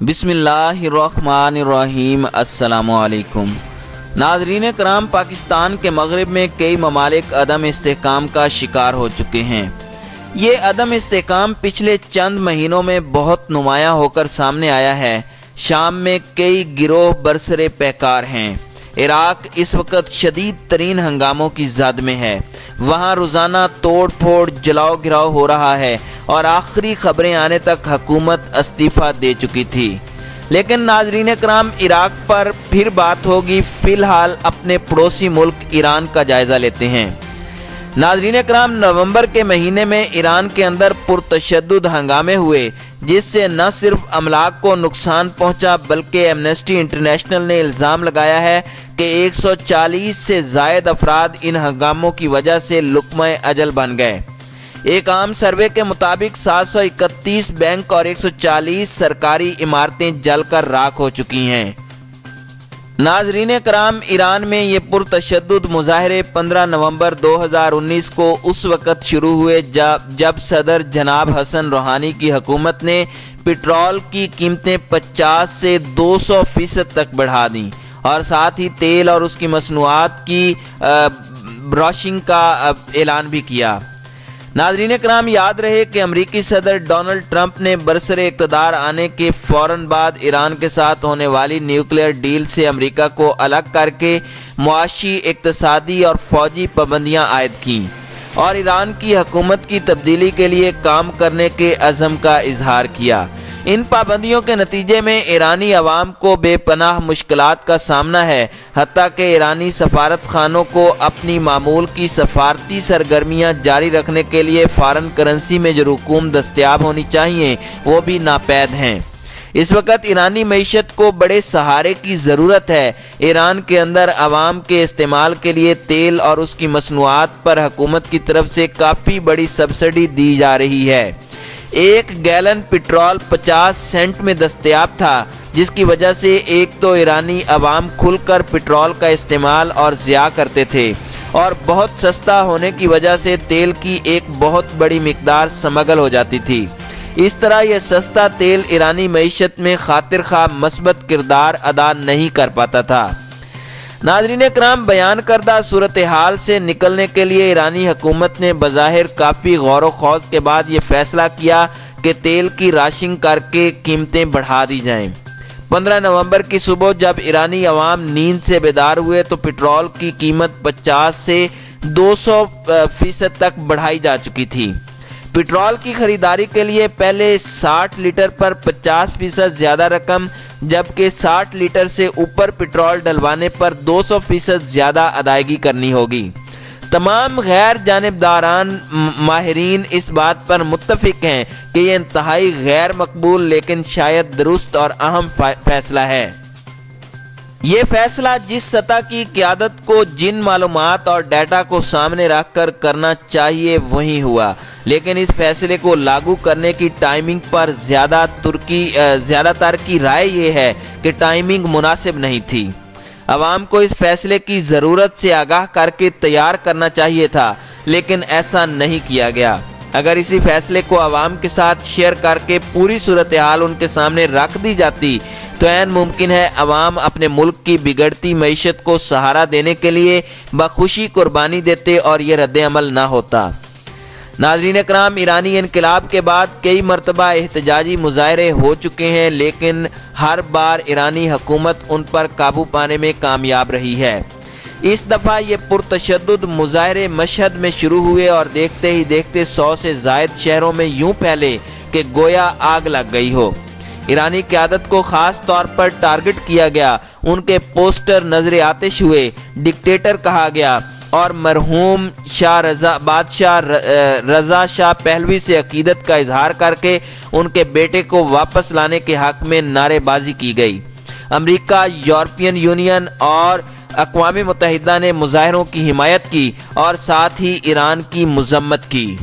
بسم اللہ الرحمن الرحیم۔ السلام علیکم ناظرین کرام، پاکستان کے مغرب میں کئی ممالک عدم استحکام کا شکار ہو چکے ہیں۔ یہ عدم استحکام پچھلے چند مہینوں میں بہت نمایاں ہو کر سامنے آیا ہے۔ شام میں کئی گروہ برسر پیکار ہیں۔ عراق اس وقت شدید ترین ہنگاموں کی زد میں ہے۔ وہاں روزانہ توڑ پھوڑ، جلاؤ گراؤ ہو رہا ہے اور آخری خبریں آنے تک حکومت استعفیٰ دے چکی تھی۔ لیکن ناظرین کرام، عراق پر پھر بات ہوگی۔ فی الحال اپنے پڑوسی ملک ایران کا جائزہ لیتے ہیں۔ ناظرین کرام، نومبر کے مہینے میں ایران کے اندر پرتشدد ہنگامے ہوئے، جس سے نہ صرف املاک کو نقصان پہنچا بلکہ ایمنسٹی انٹرنیشنل نے الزام لگایا ہے کہ 140 سے زائد افراد ان ہنگاموں کی وجہ سے لقمہ اجل بن گئے۔ ایک عام سروے کے مطابق 731 بینک اور 140 سرکاری عمارتیں جل کر راکھ ہو چکی ہیں۔ ناظرین کرام، ایران میں یہ پرتشدد مظاہرے 15 نومبر 2019 کو اس وقت شروع ہوئے جب صدر جناب حسن روحانی کی حکومت نے پٹرول کی قیمتیں 50 سے 200% تک بڑھا دیں اور ساتھ ہی تیل اور اس کی مصنوعات کی راشنگ کا اعلان بھی کیا۔ ناظرین کرام، یاد رہے کہ امریکی صدر ڈونلڈ ٹرمپ نے برسر اقتدار آنے کے فوراً بعد ایران کے ساتھ ہونے والی نیوکلیئر ڈیل سے امریکہ کو الگ کر کے معاشی، اقتصادی اور فوجی پابندیاں عائد کیں اور ایران کی حکومت کی تبدیلی کے لیے کام کرنے کے عزم کا اظہار کیا۔ ان پابندیوں کے نتیجے میں ایرانی عوام کو بے پناہ مشکلات کا سامنا ہے، حتیٰ کہ ایرانی سفارت خانوں کو اپنی معمول کی سفارتی سرگرمیاں جاری رکھنے کے لیے فارن کرنسی میں جو رقوم دستیاب ہونی چاہیے وہ بھی ناپید ہیں۔ اس وقت ایرانی معیشت کو بڑے سہارے کی ضرورت ہے۔ ایران کے اندر عوام کے استعمال کے لیے تیل اور اس کی مصنوعات پر حکومت کی طرف سے کافی بڑی سبسڈی دی جا رہی ہے۔ 1 گیلن پٹرول 50 سینٹ میں دستیاب تھا، جس کی وجہ سے ایک تو ایرانی عوام کھل کر پٹرول کا استعمال اور ضیاع کرتے تھے، اور بہت سستا ہونے کی وجہ سے تیل کی ایک بہت بڑی مقدار سمگل ہو جاتی تھی۔ اس طرح یہ سستا تیل ایرانی معیشت میں خاطر خواہ مثبت کردار ادا نہیں کر پاتا تھا۔ ناظرین کرام، بیان کردہ صورتحال سے نکلنے کے لیے ایرانی حکومت نے بظاہر کافی غور و خوض کے بعد یہ فیصلہ کیا کہ تیل کی راشنگ کر کے قیمتیں بڑھا دی جائیں۔ 15 نومبر کی صبح جب ایرانی عوام نیند سے بیدار ہوئے تو پٹرول کی قیمت 50 سے 200% تک بڑھائی جا چکی تھی۔ پٹرول کی خریداری کے لیے پہلے 60 لیٹر پر 50% زیادہ رقم، جبکہ 60 لیٹر سے اوپر پٹرول ڈلوانے پر 200% زیادہ ادائیگی کرنی ہوگی۔ تمام غیر جانبداران ماہرین اس بات پر متفق ہیں کہ یہ انتہائی غیر مقبول لیکن شاید درست اور اہم فیصلہ ہے۔ یہ فیصلہ جس سطح کی قیادت کو جن معلومات اور ڈیٹا کو سامنے رکھ کر کرنا چاہیے وہی ہوا، لیکن اس فیصلے کو لاگو کرنے کی ٹائمنگ پر زیادہ تر کی رائے یہ ہے کہ ٹائمنگ مناسب نہیں تھی۔ عوام کو اس فیصلے کی ضرورت سے آگاہ کر کے تیار کرنا چاہیے تھا، لیکن ایسا نہیں کیا گیا۔ اگر اسی فیصلے کو عوام کے ساتھ شیئر کر کے پوری صورتحال ان کے سامنے رکھ دی جاتی تو عین ممکن ہے عوام اپنے ملک کی بگڑتی معیشت کو سہارا دینے کے لیے بخوشی قربانی دیتے اور یہ رد عمل نہ ہوتا۔ ناظرین کرام، ایرانی انقلاب کے بعد کئی مرتبہ احتجاجی مظاہرے ہو چکے ہیں، لیکن ہر بار ایرانی حکومت ان پر قابو پانے میں کامیاب رہی ہے۔ اس دفعہ یہ پرتشدد مظاہرے مشہد میں شروع ہوئے اور دیکھتے ہی دیکھتے 100 سے زائد شہروں میں یوں پھیلے کہ گویا آگ لگ گئی ہو۔ ایرانی قیادت کو خاص طور پر ٹارگٹ کیا گیا، ان کے پوسٹر نظر آتش ہوئے، ڈکٹیٹر کہا گیا اور مرحوم بادشاہ رضا شاہ پہلوی سے عقیدت کا اظہار کر کے ان کے بیٹے کو واپس لانے کے حق میں نعرے بازی کی گئی۔ امریکہ، یورپین یونین اور اقوام متحدہ نے مظاہروں کی حمایت کی اور ساتھ ہی ایران کی مذمت کی۔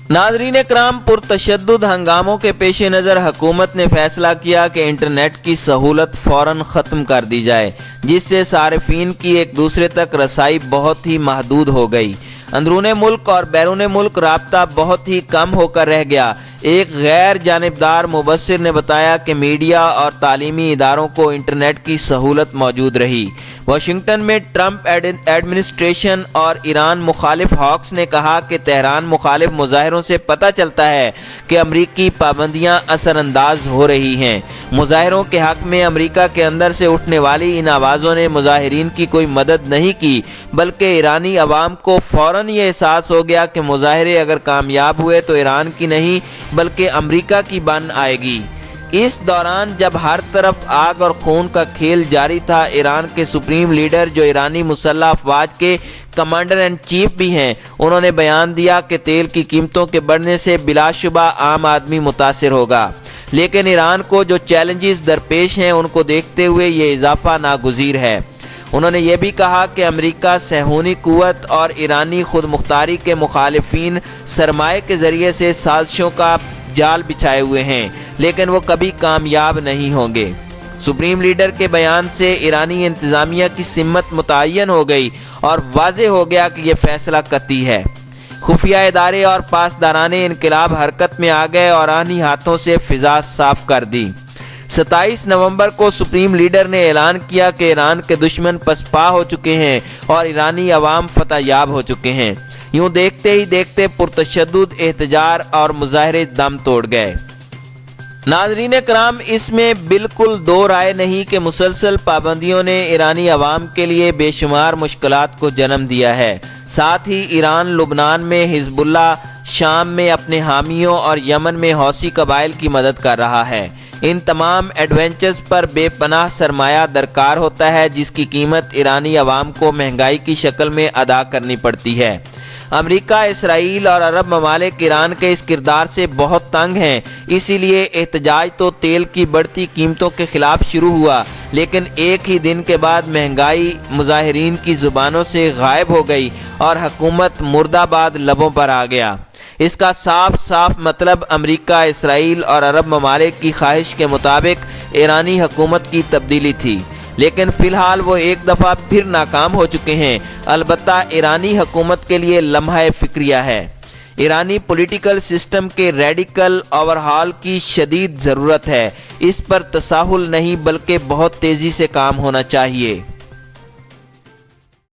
ناظرین کرام، پرتشدد ہنگاموں کے پیش نظر حکومت نے فیصلہ کیا کہ انٹرنیٹ کی سہولت فوراً ختم کر دی جائے، جس سے صارفین کی ایک دوسرے تک رسائی بہت ہی محدود ہو گئی۔ اندرون ملک اور بیرون ملک رابطہ بہت ہی کم ہو کر رہ گیا۔ ایک غیر جانبدار مبصر نے بتایا کہ میڈیا اور تعلیمی اداروں کو انٹرنیٹ کی سہولت موجود رہی۔ واشنگٹن میں ٹرمپ ایڈمنسٹریشن اور ایران مخالف ہاکس نے کہا کہ تہران مخالف مظاہروں سے پتہ چلتا ہے کہ امریکی پابندیاں اثر انداز ہو رہی ہیں۔ مظاہروں کے حق میں امریکہ کے اندر سے اٹھنے والی ان آوازوں نے مظاہرین کی کوئی مدد نہیں کی، بلکہ ایرانی عوام کو فوراً یہ احساس ہو گیا کہ مظاہرے اگر کامیاب ہوئے تو ایران کی نہیں بلکہ امریکہ کی بن آئے گی۔ اس دوران جب ہر طرف آگ اور خون کا کھیل جاری تھا، ایران کے سپریم لیڈر جو ایرانی مسلح افواج کے کمانڈر ان چیف بھی ہیں، انہوں نے بیان دیا کہ تیل کی قیمتوں کے بڑھنے سے بلا شبہ عام آدمی متاثر ہوگا، لیکن ایران کو جو چیلنجز درپیش ہیں ان کو دیکھتے ہوئے یہ اضافہ ناگزیر ہے۔ انہوں نے یہ بھی کہا کہ امریکہ صہیونی قوت اور ایرانی خود مختاری کے مخالفین سرمایہ کے ذریعے سے سازشوں کا جال بچھائے ہوئے ہیں، لیکن وہ کبھی کامیاب نہیں ہوں گے۔ سپریم لیڈر کے بیان سے ایرانی انتظامیہ کی سمت متعین ہو گئی اور واضح ہو گیا کہ یہ فیصلہ قطعی ہے۔ خفیہ ادارے اور پاسداران انقلاب حرکت میں آ گئے اور آنی ہاتھوں سے فضا صاف کر دی۔ 27 نومبر کو سپریم لیڈر نے اعلان کیا کہ ایران کے دشمن پسپا ہو چکے ہیں اور ایرانی عوام فتح یاب ہو چکے ہیں۔ یوں دیکھتے ہی دیکھتے پرتشدد احتجاج اور مظاہرے دم توڑ گئے۔ ناظرین کرام، اس میں بالکل دو رائے نہیں کہ مسلسل پابندیوں نے ایرانی عوام کے لیے بے شمار مشکلات کو جنم دیا ہے۔ ساتھ ہی ایران لبنان میں حزب اللہ، شام میں اپنے حامیوں اور یمن میں حوثی قبائل کی مدد کر رہا ہے۔ ان تمام ایڈونچرز پر بے پناہ سرمایہ درکار ہوتا ہے، جس کی قیمت ایرانی عوام کو مہنگائی کی شکل میں ادا کرنی پڑتی ہے۔ امریکہ، اسرائیل اور عرب ممالک ایران کے اس کردار سے بہت تنگ ہیں، اسی لیے احتجاج تو تیل کی بڑھتی قیمتوں کے خلاف شروع ہوا، لیکن ایک ہی دن کے بعد مہنگائی مظاہرین کی زبانوں سے غائب ہو گئی اور حکومت مرد آباد لبوں پر آ گیا۔ اس کا صاف صاف مطلب امریکہ، اسرائیل اور عرب ممالک کی خواہش کے مطابق ایرانی حکومت کی تبدیلی تھی، لیکن فی الحال وہ ایک دفعہ پھر ناکام ہو چکے ہیں۔ البتہ ایرانی حکومت کے لیے لمحہ فکریہ ہے۔ ایرانی پولیٹیکل سسٹم کے ریڈیکل اوورہال کی شدید ضرورت ہے۔ اس پر تساہل نہیں بلکہ بہت تیزی سے کام ہونا چاہیے۔